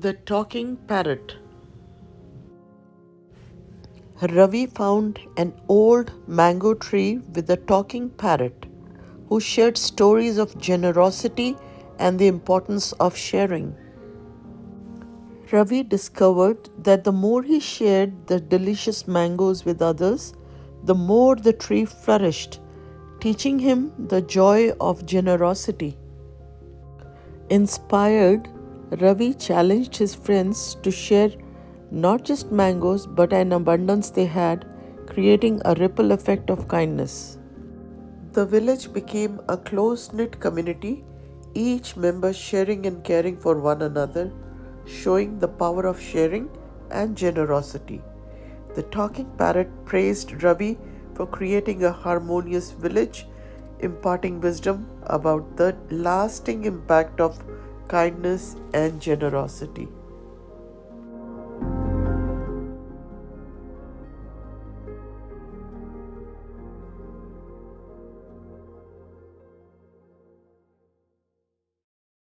The Talking Parrot. Ravi found an old mango tree with a talking parrot who shared stories of generosity and the importance of sharing. Ravi discovered that the more he shared the delicious mangoes with others, the more the tree flourished, teaching him the joy of generosity. Inspired, Ravi challenged his friends to share not just mangoes but an abundance they had, creating a ripple effect of kindness. The village became a close knit community, each member sharing and caring for one another, showing the power of sharing and generosity. The talking parrot praised Ravi for creating a harmonious village, imparting wisdom about the lasting impact of kindness and generosity.